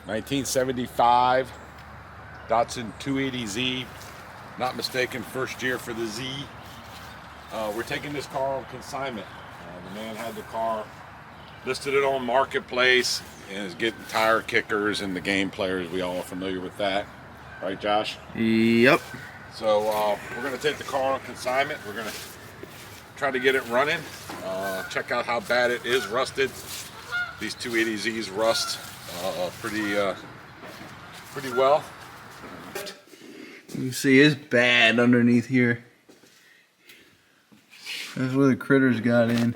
1975 Datsun 280Z. Not mistaken, first year for the Z. We're taking this car on consignment. The man had the car, listed it on Marketplace, and is getting tire kickers and the game players. We all are familiar with that. Right, Josh? Yep. So we're going to take the car on consignment. We're going to try to get it running. Check out how bad it is rusted. These 280Zs rust pretty well. You see it's bad underneath here. That's where the critters got in.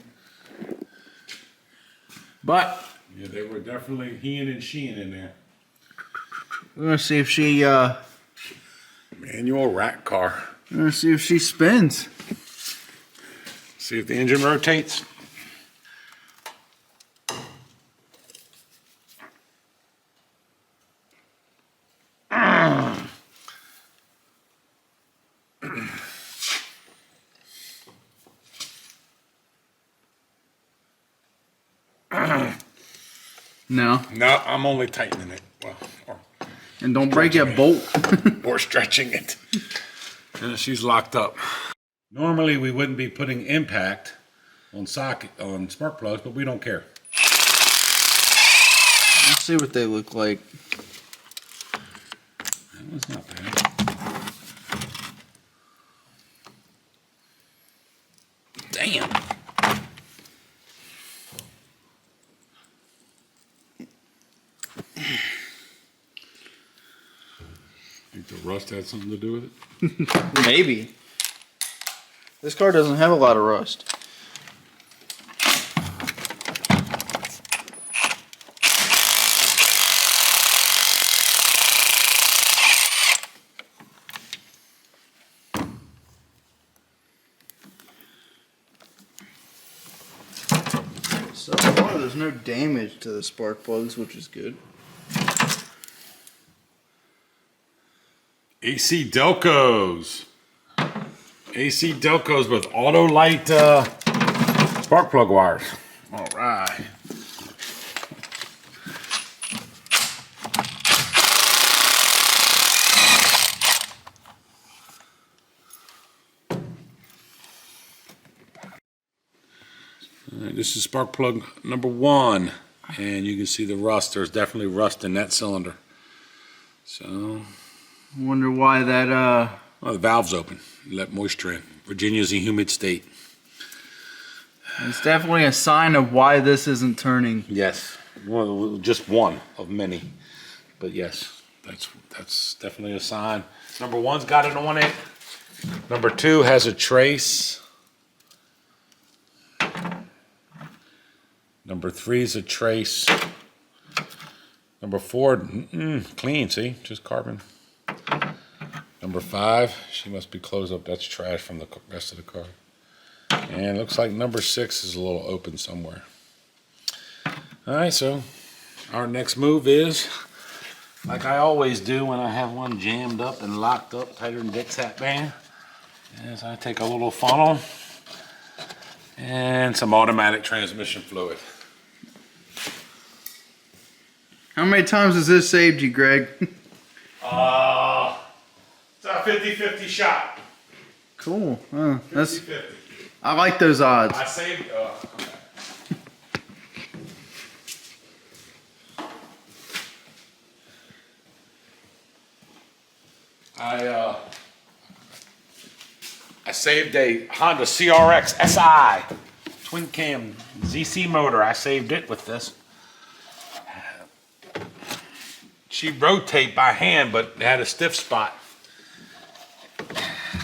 But yeah, they were definitely heeing and sheeing in there. we're gonna see if she Manual rack car. we're gonna see if she spins. See if the engine rotates. No. No, I'm only tightening it. Well, And don't break that bolt. or stretching it. And she's locked up. Normally we wouldn't be putting impact on spark plugs, but we don't care. Let's see what they look like. That was not bad. Damn. Think the rust had something to do with it? Maybe. This car doesn't have a lot of rust. So far, there's no damage to the spark plugs, which is good. AC Delcos. AC Delcos with auto light spark plug wires. All right. This is spark plug number 1, and you can see the rust. There's definitely rust in that cylinder. So, I wonder why that well, the valve's open. You let moisture in. Virginia's a humid state. it's definitely a sign of why this isn't turning. Yes, well, just one of many, but yes, that's definitely a sign. Number 1's got it on it. Number 2 has a trace. Number 3 is a trace. Number 4, clean. See, just carbon. Number 5, she must be closed up. That's trash from the rest of the car. And it looks like number 6 is a little open somewhere. All right, so our next move is, like I always do when I have one jammed up and locked up tighter than Dick's hat band, is I take a little funnel and some automatic transmission fluid. How many times has this saved you, Greg? It's a 50-50 shot. Cool. 50-50. I like those odds. I saved. I saved a Honda CRX SI twin cam ZC motor. I saved it with this. She rotate by hand, but it had a stiff spot.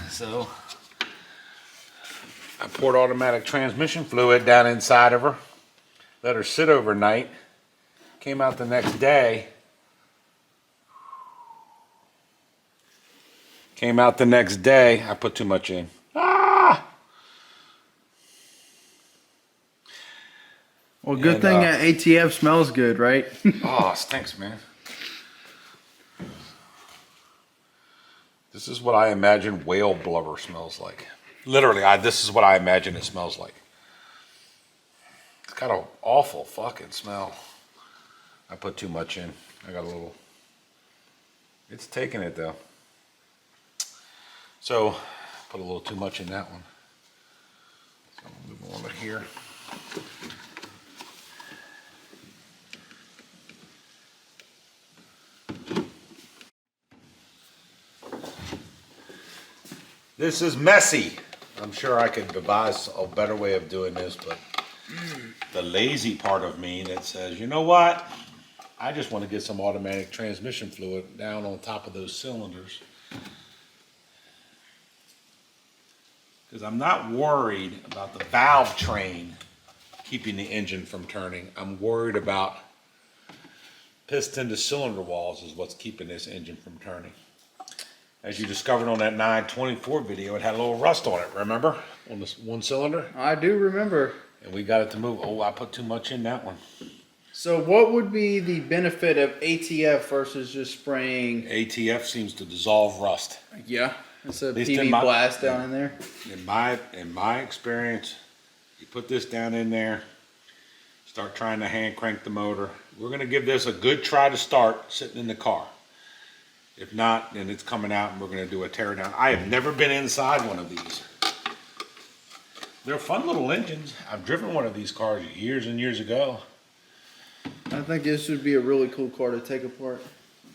So I poured automatic transmission fluid down inside of her, let her sit overnight, came out the next day. I put too much in. Well, good thing that ATF smells good, right? Oh, it stinks, man. This is what I imagine whale blubber smells like. Literally, this is what I imagine it smells like. It's got an awful fucking smell. I put too much in. I got a little, it's taking it though. So, put a little too much in that one. So I'm gonna move on to here. This is messy. I'm sure I could devise a better way of doing this, but the lazy part of me that says, you know what? I just want to get some automatic transmission fluid down on top of those cylinders. Because I'm not worried about the valve train keeping the engine from turning. I'm worried about piston to cylinder walls is what's keeping this engine from turning. As you discovered on that 924 video, it had a little rust on it, remember? On this one cylinder? I do remember. And we got it to move. Oh, I put too much in that one. So what would be the benefit of ATF versus just spraying? ATF seems to dissolve rust. Yeah, it's a least PV in my- blast down in there. In my experience, you put this down in there, start trying to hand crank the motor. We're gonna give this a good try to start sitting in the car. If not, then it's coming out and we're gonna do a tear down. I have never been inside one of these. They're fun little engines. I've driven one of these cars years and years ago. I think this would be a really cool car to take apart.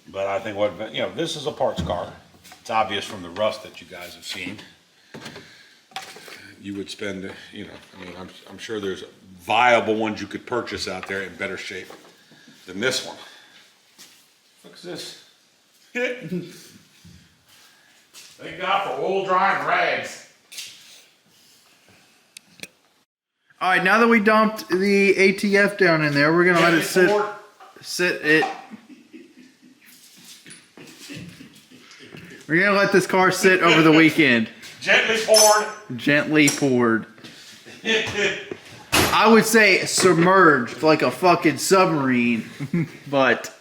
But I think this is a parts car. It's obvious from the rust that you guys have seen. You would spend, I'm sure there's viable ones you could purchase out there in better shape than this one. What's this? Thank God for oil drying rags. All right, now that we dumped the ATF down in there, we're gonna let it sit it. We're gonna let this car sit over the weekend. Gently poured. Gently poured. I would say submerged like a fucking submarine, but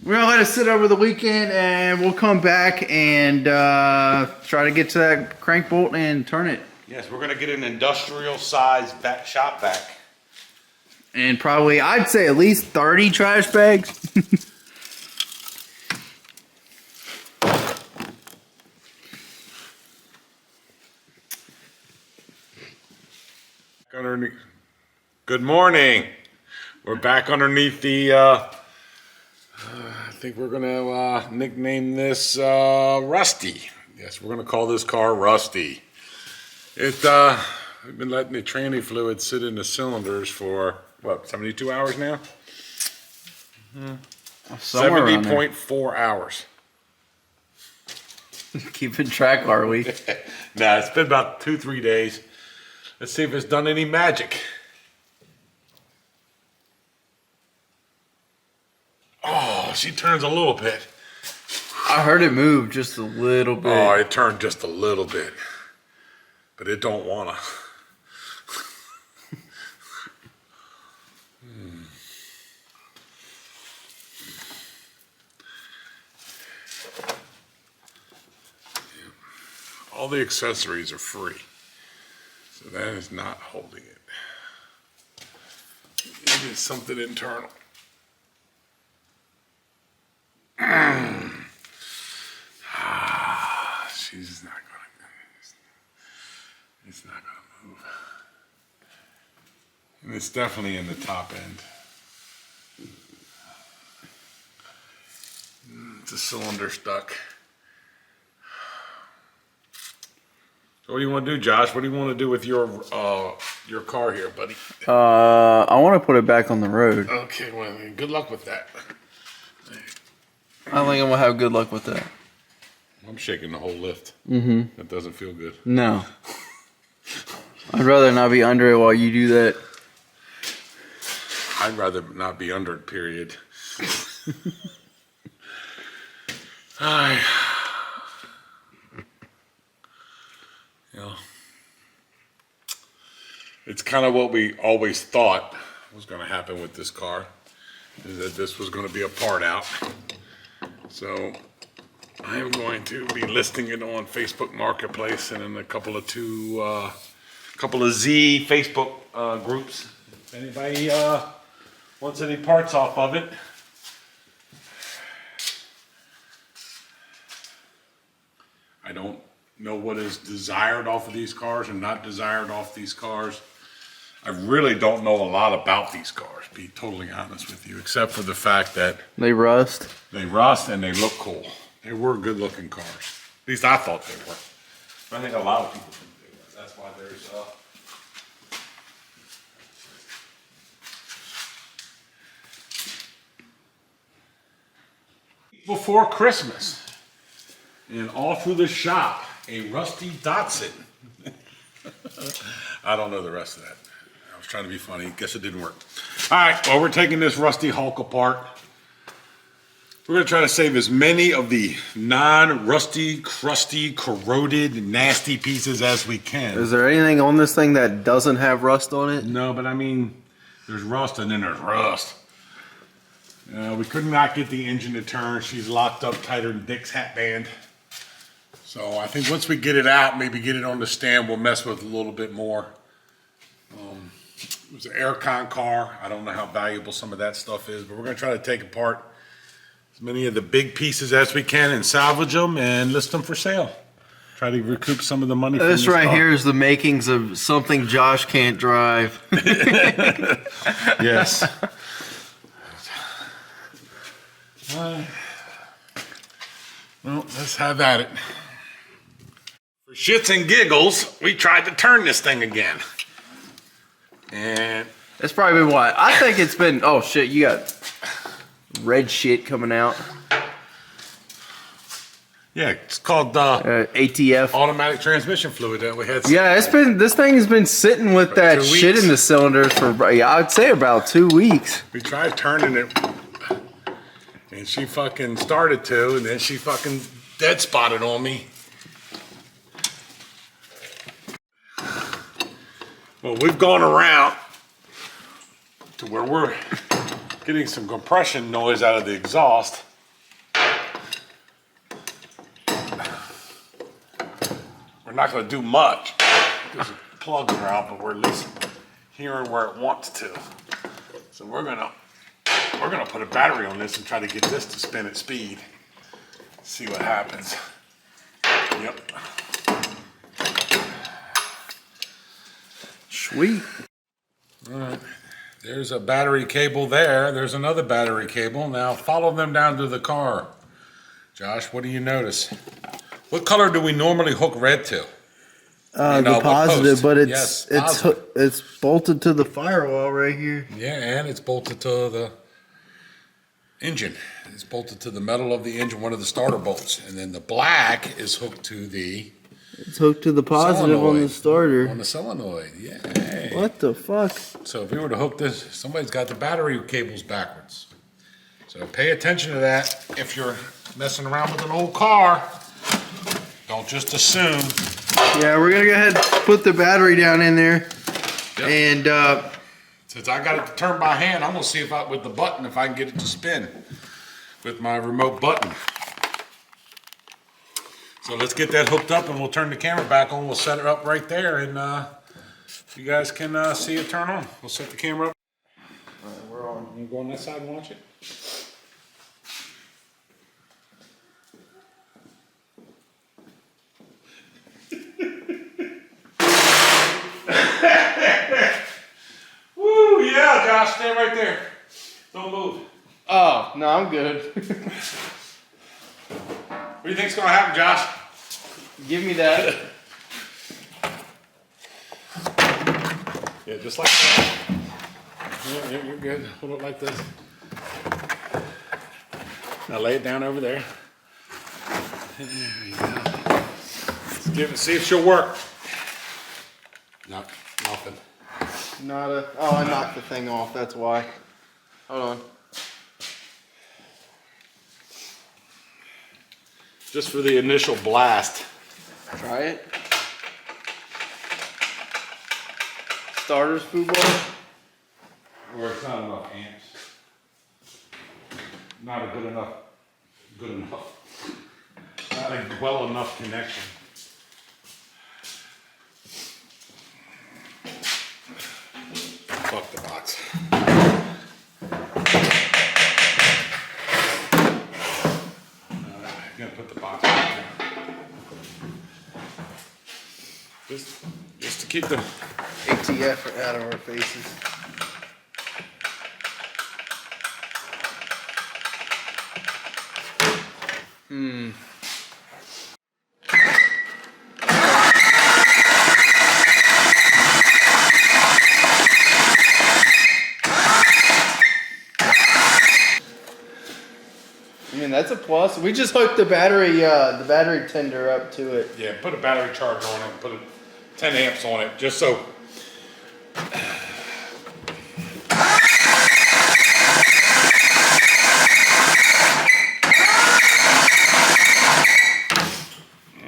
we're gonna let it sit over the weekend, and we'll come back and try to get to that crank bolt and turn it. Yes, we're gonna get an industrial size shop vac. And probably, I'd say at least 30 trash bags. Good morning. We're back underneath the, I think we're gonna nickname this Rusty. Yes, we're gonna call this car Rusty. We've been letting the tranny fluid sit in the cylinders for, what, 72 hours now? 70.4 hours. Keeping track, are we? Nah, it's been about 2-3 days. Let's see if it's done any magic. Oh, she turns a little bit. I heard it move just a little bit. Oh, it turned just a little bit. But it don't wanna. All the accessories are free. So that is not holding it. It is something internal. She's not gonna, it's not gonna move. And it's definitely in the top end. The cylinder stuck. So what do you want to do, Josh? What do you want to do with your car here, buddy? I want to put it back on the road. Okay, well, good luck with that. I think I'm gonna have good luck with that. I'm shaking the whole lift. Mm-hmm. That doesn't feel good. No. I'd rather not be under it while you do that. I'd rather not be under it, period. Alright. It's kind of what we always thought was going to happen with this car, is that this was going to be a part out. So I am going to be listing it on Facebook Marketplace and in a couple of Z Facebook groups. If anybody wants any parts off of it, I don't know what is desired off of these cars and not desired off these cars. I really don't know a lot about these cars, to be totally honest with you, except for the fact that They rust. they rust and they look cool. They were good looking cars. At least I thought they were. I think a lot of people think they were. That's why there's before Christmas, and all through the shop, a rusty Datsun. I don't know the rest of that. I was trying to be funny. Guess it didn't work. All right, well, we're taking this rusty Hulk apart. We're gonna try to save as many of the non-rusty, crusty, corroded, nasty pieces as we can. Is there anything on this thing that doesn't have rust on it? No, but I mean, there's rust and then there's rust. We could not get the engine to turn. She's locked up tighter than Dick's hat band. So I think once we get it out, maybe get it on the stand, we'll mess with it a little bit more. It was an aircon car. I don't know how valuable some of that stuff is, but we're gonna try to take apart as many of the big pieces as we can and salvage them and list them for sale. Try to recoup some of the money from This right car. here is the makings of something Josh can't drive. Yes. Well, let's have at it. For shits and giggles, we tried to turn this thing again. And It's probably been what? I think it's been, oh shit, you got red shit coming out. yeah, it's called ATF. automatic transmission fluid that we had. Yeah, this thing has been sitting with that 2 shit weeks. in the cylinders for, yeah, I'd say about 2 weeks. We tried turning it, and she fucking started to, and then she fucking dead spotted on me. Well, we've gone around to where we're getting some compression noise out of the exhaust. We're not going to do much because the plugs are out, but we're at least hearing where it wants to. So we're gonna put a battery on this and try to get this to spin at speed. See what happens. Yep. Sweet. All right. There's a battery cable there. There's another battery cable. Now follow them down to the car. Josh, what do you notice? What color do we normally hook red to? The what positive, post? but Yes, it's positive. it's bolted to the firewall right here. Yeah, and it's bolted to the engine. It's bolted to the metal of the engine, one of the starter bolts. And then the black is hooked to the It's hooked to the positive on the solenoid. starter. On the solenoid, yeah. What the fuck? So if we were to hook this, somebody's got the battery cables backwards. So pay attention to that if you're messing around with an old car. Don't just assume. Yeah, we're gonna go ahead and put the battery down in there. Yep. And Since I got it to turn by hand, I'm gonna see if with the button, if I can get it to spin with my remote button. So let's get that hooked up and we'll turn the camera back on. We'll set it up right there and you guys can see it turn on. We'll set the camera up. All right, we're on. You go on that side and watch it. Woo, yeah, Josh, stay right there. Don't move. oh no, I'm good. What do you think's gonna happen, Josh? Give me that. Yeah, just like that. Yeah, you're good. Hold it like this. Now lay it down over there. There you go. Let's give it, see if she'll work. No, nothing. Not a. Oh, I knocked the thing off. That's why. Hold on. Just for the initial blast. Try it. Starters, football. Or it's not enough amps. Not a good enough. Not a well enough connection. Fuck the box. Gonna put the box back there. Just to keep the ATF out of our faces. I mean, that's a plus. We just hooked the battery tender up to it. Yeah, put a battery charger on it, put a 10 amps on it, just so.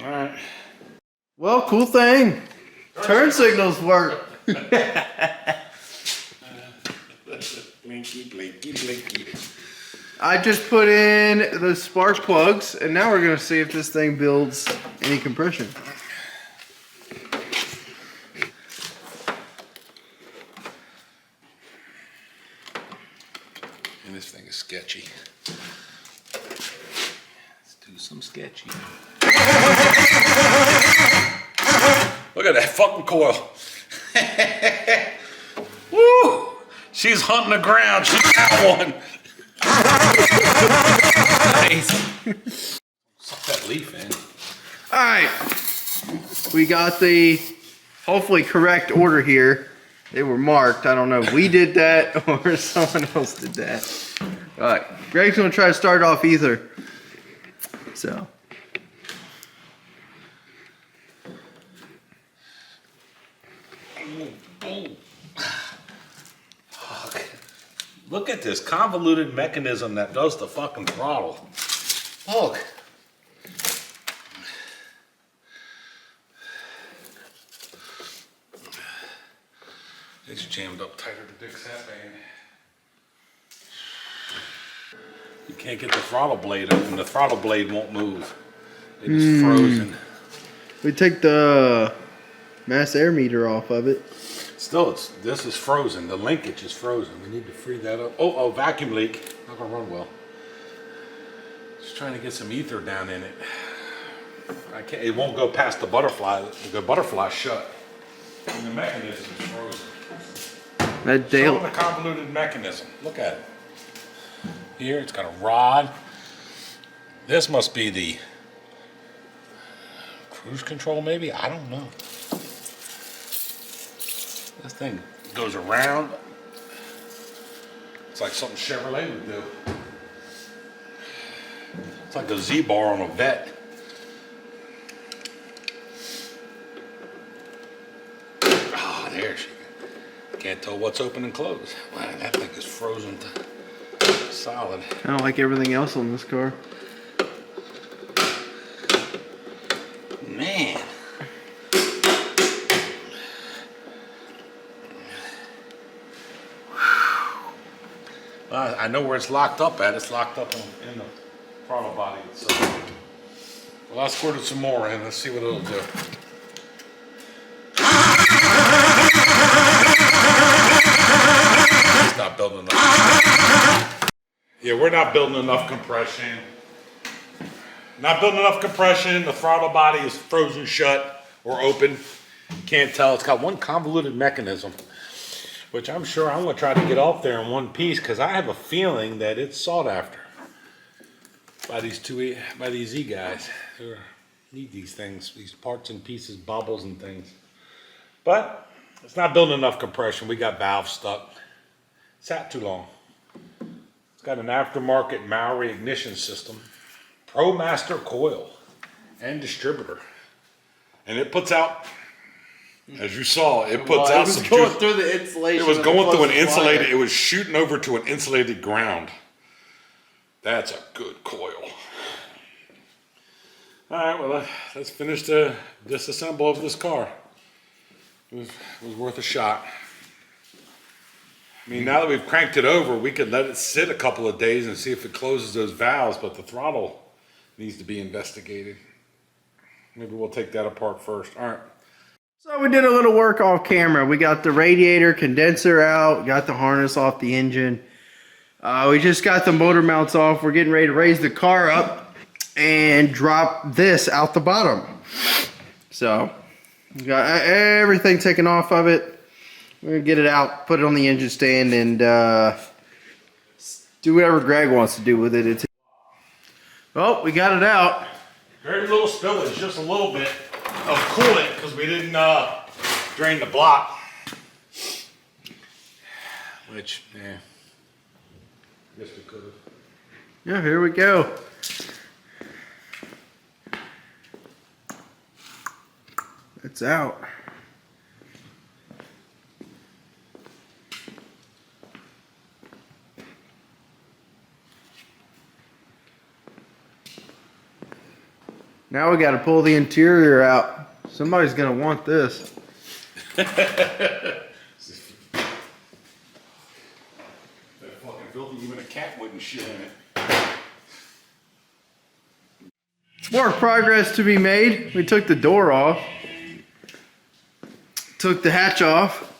Alright. Well, cool thing. Turn signals work. Blinky, blinky, blinky. I just put in the spark plugs, and now we're gonna see if this thing builds any compression. And this thing is sketchy. Let's do some sketchy. Look at that fucking coil. Woo! She's hunting the ground. She got one. Nice. Suck that leaf in. All right, we got the hopefully correct order here. They were marked. I don't know if we did that or someone else did that. All right, Greg's gonna try to start off either. So. Look at this convoluted mechanism that does the fucking throttle. Look. It's jammed up tighter to Dick's headband. You can't get the throttle blade open. The throttle blade won't move. It is frozen. We take the mass air meter off of it. Still, this is frozen. The linkage is frozen. We need to free that up. Oh, vacuum leak. Not gonna run well. Just trying to get some ether down in it. I can't. It won't go past the butterfly. The butterfly's shut, and the mechanism is frozen. That Show them the convoluted mechanism. Look at it. Here, it's got a rod. This must be the cruise control, maybe. I don't know. This thing goes around. It's like something Chevrolet would do. It's like a Z-bar on a vet. Oh, there she goes. Can't tell what's open and closed. Wow, that thing is frozen to solid. I don't like everything else on this car. Man. I know where it's locked up at. It's locked up in the throttle body itself. Well, I squirted some more in. Let's see what it'll do. It's not building enough. Yeah, we're not building enough compression. Not building enough compression. The throttle body is frozen shut or open. Can't tell. It's got one convoluted mechanism, which I'm sure I'm going to try to get off there in one piece because I have a feeling that it's sought after by these Z guys who need these things, these parts and pieces, bobbles and things. But it's not building enough compression. We got valves stuck. Sat too long. It's got an aftermarket Maori ignition system, ProMaster coil, and distributor. And it puts out, as you saw, it puts out some going juice. through the insulation. It was going through an insulated, wire. it was shooting over to an insulated ground. That's a good coil. All right, well, let's finish the disassemble of this car. It was worth a shot. I mean, now that we've cranked it over, we could let it sit a couple of days and see if it closes those valves, but the throttle needs to be investigated. Maybe we'll take that apart first. All right. So we did a little work off camera. We got the radiator condenser out, got the harness off the engine. We just got the motor mounts off. We're getting ready to raise the car up and drop this out the bottom. So Got everything taken off of it. We're gonna get it out, put it on the engine stand, and do whatever Greg wants to do with it. Oh, we got it out. Very little spillage, just a little bit of coolant because we didn't drain the block. Which, yeah, guess we could have. Yeah, here we go. It's out. Now we got to pull the interior out. Somebody's gonna want this. That fucking filthy, even a cat wouldn't shit in it. More progress to be made. We took the door off, took the hatch off,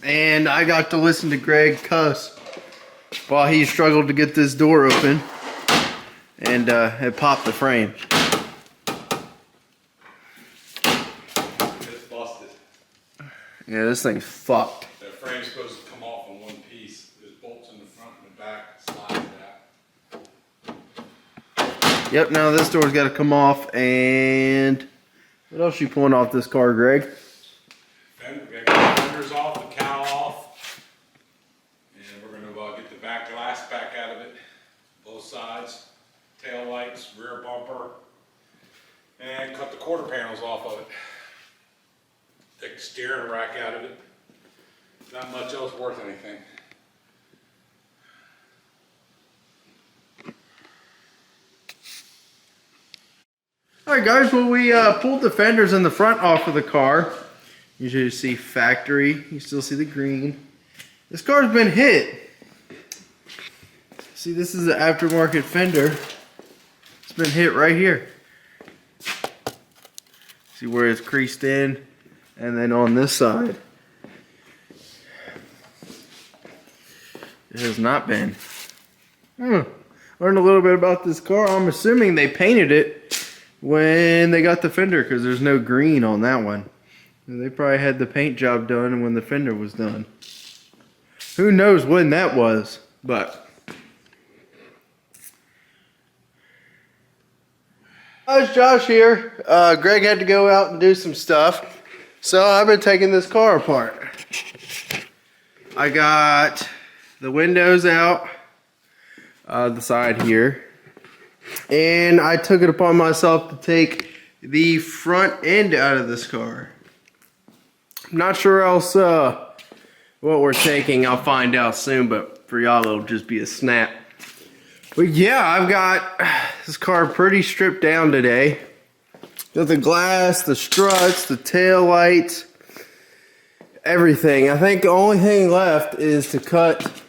and I got to listen to Greg cuss while he struggled to get this door open, and it popped the frame. It's busted. Yeah, this thing's fucked. That frame's supposed to come off in one piece. There's bolts in the front and the back, slides that. Yep, now this door's got to come off, and what else you pulling off this car, Greg? We got the fenders off, the cowl off, and we're going to get the back glass back out of it, both sides, tail lights, rear bumper, and cut the quarter panels off of it. Take the steering rack out of it. Not much else worth anything. Alright guys, well we pulled the fenders in the front off of the car. Usually you see factory, you still see the green. This car's been hit. See, this is the aftermarket fender. It's been hit right here. See where it's creased in, and then on this side it has not been. Learned a little bit about this car. I'm assuming they painted it when they got the fender because there's no green on that one. And they probably had the paint job done when the fender was done. Who knows when that was, but. It's Josh here. Greg had to go out and do some stuff. So I've been taking this car apart. I got the windows out, the side here. And I took it upon myself to take the front end out of this car. I'm not sure else what we're taking. I'll find out soon, but for y'all it'll just be a snap. But yeah, I've got this car pretty stripped down today. Got the glass, the struts, the tail lights, everything. I think the only thing left is to cut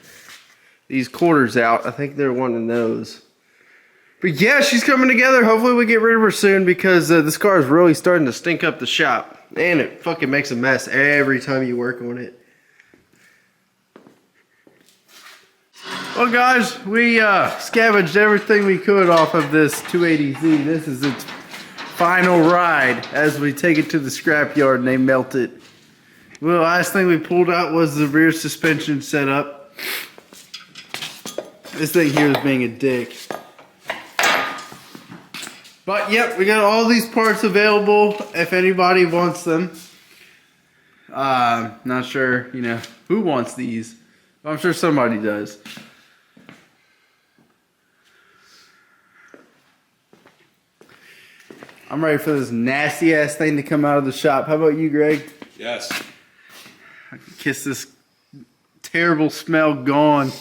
these quarters out. I think they're wanting those. But yeah, she's coming together. Hopefully we get rid of her soon because this car is really starting to stink up the shop. And it fucking makes a mess every time you work on it. Well guys, we scavenged everything we could off of this 280Z. This is its final ride as we take it to the scrapyard and they melt it. Well, the last thing we pulled out was the rear suspension setup. This thing here is being a dick. But yep, we got all these parts available if anybody wants them. Not sure, you know, who wants these. I'm sure somebody does. I'm ready for this nasty ass thing to come out of the shop. How about you, Greg? Yes. I can kiss this terrible smell gone.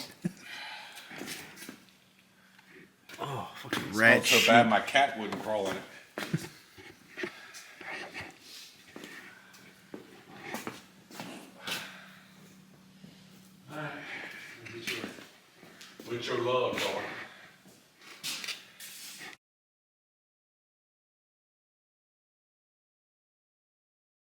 Oh, fucking rat It smells so bad my cat wouldn't crawl in it. What's your love, dog?